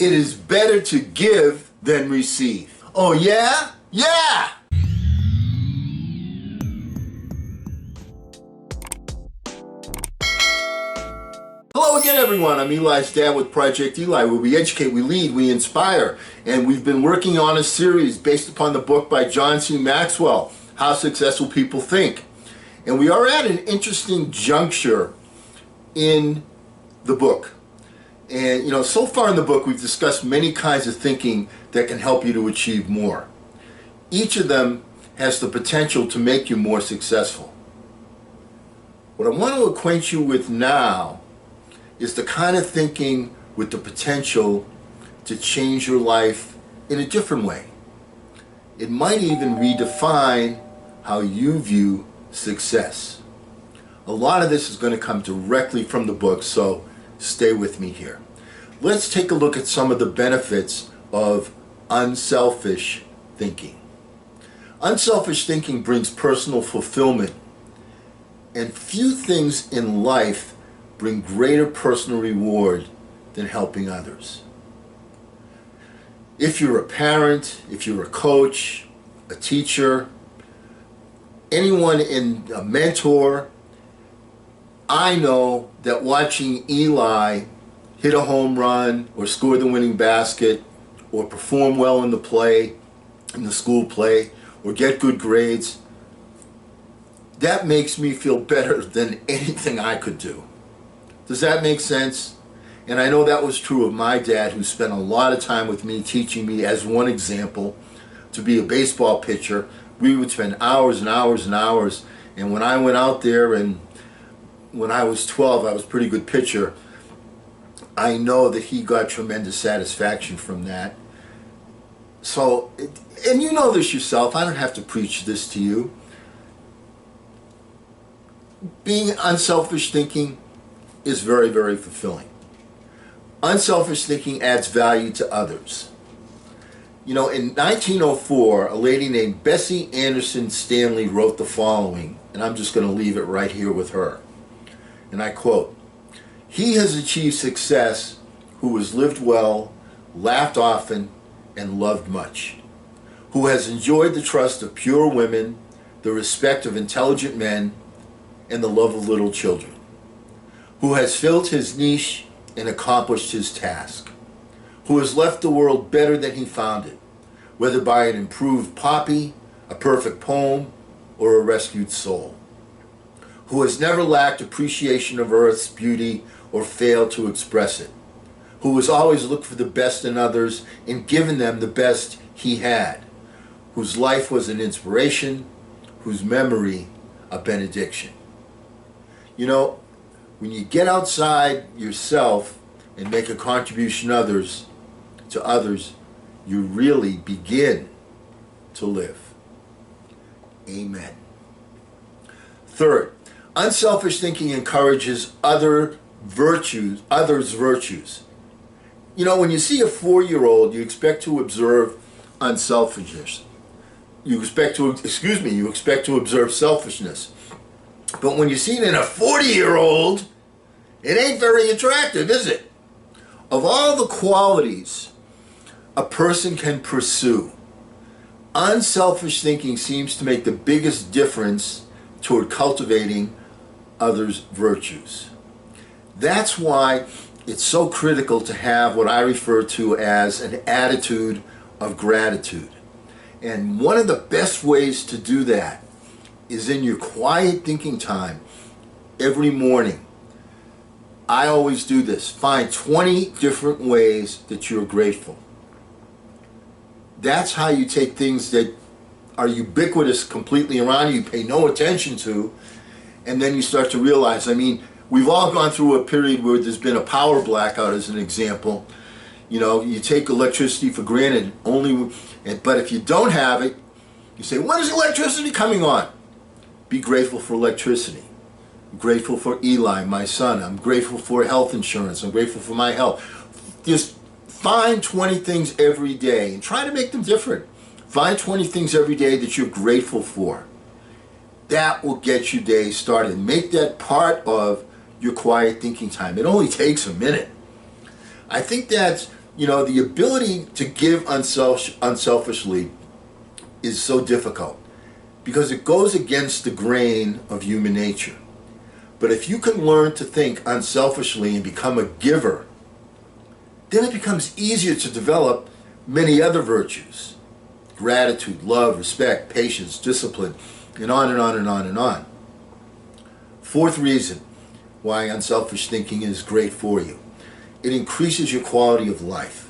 It is better to give than receive. Oh yeah? Yeah! Hello again, everyone. I'm Eli's dad with Project Eli, where we educate, we lead, we inspire. And we've been working on a series based upon the book by John C. Maxwell, How Successful People Think. And we are at an interesting juncture in the book. And so far in the book we've discussed many kinds of thinking that can help you to achieve more. Each of them has the potential to make you more successful. What I want to acquaint you with now is the kind of thinking with the potential to change your life in a different way. It might even redefine how you view success. A lot of this is going to come directly from the book, so stay with me here. Let's take a look at some of the benefits of unselfish thinking. Unselfish thinking brings personal fulfillment, and few things in life bring greater personal reward than helping others. If you're a parent, if you're a coach, a teacher, anyone a mentor, I know that watching Eli hit a home run or score the winning basket or perform well in the play, in the school play, or get good grades, that makes me feel better than anything I could do. Does that make sense? And I know that was true of my dad, who spent a lot of time with me, teaching me, as one example, to be a baseball pitcher. We would spend hours and hours and hours, and when I went out there, and when I was 12, I was a pretty good pitcher, I know that he got tremendous satisfaction from that. So, and you know this yourself, I don't have to preach this to you. Being unselfish thinking is very, very fulfilling. Unselfish thinking adds value to others. In 1904, a lady named Bessie Anderson Stanley wrote the following, and I'm just going to leave it right here with her. And I quote, "He has achieved success who has lived well, laughed often, and loved much, who has enjoyed the trust of pure women, the respect of intelligent men, and the love of little children, who has filled his niche and accomplished his task, who has left the world better than he found it, whether by an improved poppy, a perfect poem, or a rescued soul, who has never lacked appreciation of earth's beauty or failed to express it, who has always looked for the best in others and given them the best he had, whose life was an inspiration, whose memory a benediction." When you get outside yourself and make a contribution to others, you really begin to live. Amen. Third, unselfish thinking encourages others' virtues. When you see a 4-year-old, you expect to observe unselfishness. You expect to observe selfishness. But when you see it in a 40-year-old, it ain't very attractive, is it? Of all the qualities a person can pursue, unselfish thinking seems to make the biggest difference toward cultivating others' virtues. That's why it's so critical to have what I refer to as an attitude of gratitude. And one of the best ways to do that is in your quiet thinking time every morning. I always do this. Find 20 different ways that you're grateful. That's how you take things that are ubiquitous completely around you pay no attention to, and then you start to realize, we've all gone through a period where there's been a power blackout, as an example. You take electricity for granted, but if you don't have it, you say, when is electricity coming on? Be grateful for electricity. I'm grateful for Eli, my son. I'm grateful for health insurance. I'm grateful for my health. Just find 20 things every day and try to make them different. Find 20 things every day that you're grateful for. That will get your day started. Make that part of your quiet thinking time. It only takes a minute. I think that's You know, the ability to give unselfishly is so difficult because it goes against the grain of human nature. But if you can learn to think unselfishly and become a giver, then it becomes easier to develop many other virtues. Gratitude, love, respect, patience, discipline, and on and on and on and on. Fourth reason why unselfish thinking is great for you. It increases your quality of life.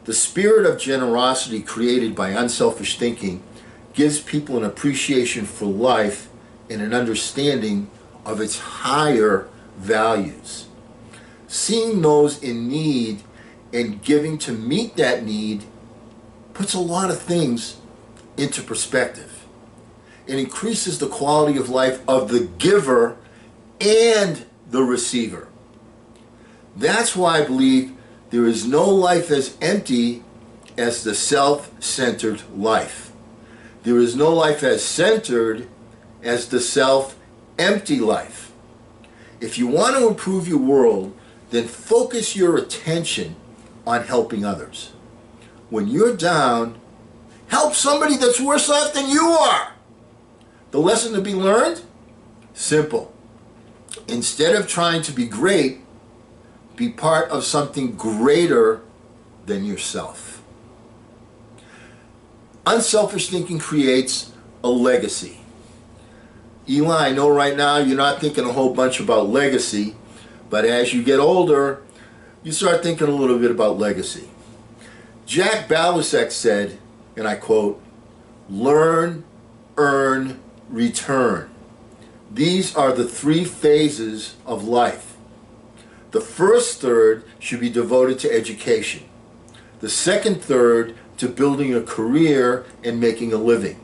The spirit of generosity created by unselfish thinking gives people an appreciation for life and an understanding of its higher values. Seeing those in need and giving to meet that need puts a lot of things into perspective. It increases the quality of life of the giver and the receiver. That's why I believe there is no life as empty as the self-centered life. There is no life as centered as the self-empty life. If you want to improve your world, then focus your attention on helping others. When you're down, help somebody that's worse off than you are. The lesson to be learned? Simple. Instead of trying to be great, be part of something greater than yourself. Unselfish thinking creates a legacy. Eli, I know right now you're not thinking a whole bunch about legacy, but as you get older, you start thinking a little bit about legacy. Jack Balasek said, and I quote, "Learn, earn, return. These are the three phases of life. The first third should be devoted to education. The second third to building a career and making a living.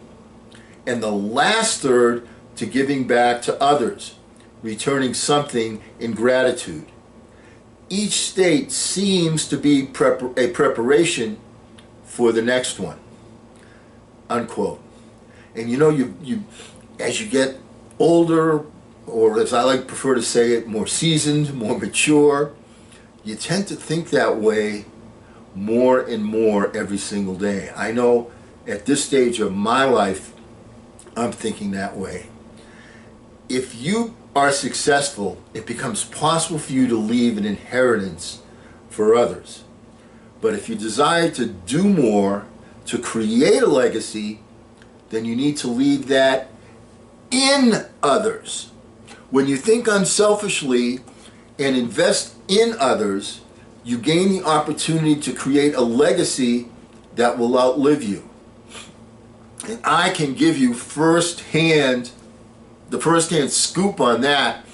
And the last third to giving back to others, returning something in gratitude. Each state seems to be a preparation for the next one." Unquote. And you know, you as you get older, or as I like prefer to say it, more seasoned, more mature, you tend to think that way more and more every single day. I know at this stage of my life, I'm thinking that way. If you are successful, it becomes possible for you to leave an inheritance for others. But if you desire to do more, to create a legacy, then you need to leave that in others. When you think unselfishly and invest in others, you gain the opportunity to create a legacy that will outlive you. And I can give you the first-hand scoop on that.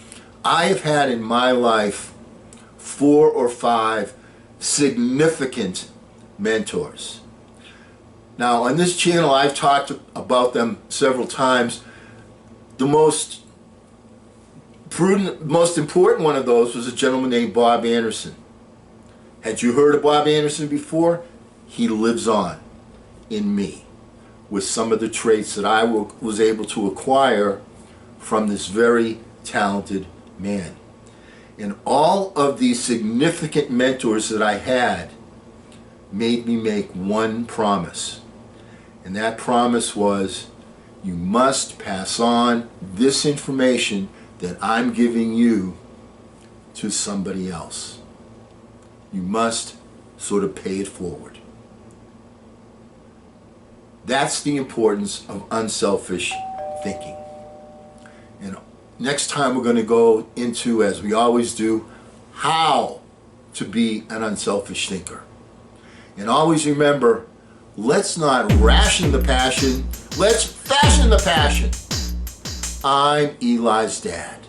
I have had in my life 4 or 5 significant mentors. Now, on this channel, I've talked about them several times. The most important one of those was a gentleman named Bob Anderson. Had you heard of Bob Anderson before? He lives on in me with some of the traits that I was able to acquire from this very talented man. And all of these significant mentors that I had made me make one promise. And that promise was, you must pass on this information that I'm giving you to somebody else. You must sort of pay it forward. That's the importance of unselfish thinking. And next time we're going to go into, as we always do, how to be an unselfish thinker. And always remember, let's not ration the passion, let's fashion the passion. I'm Eli's dad.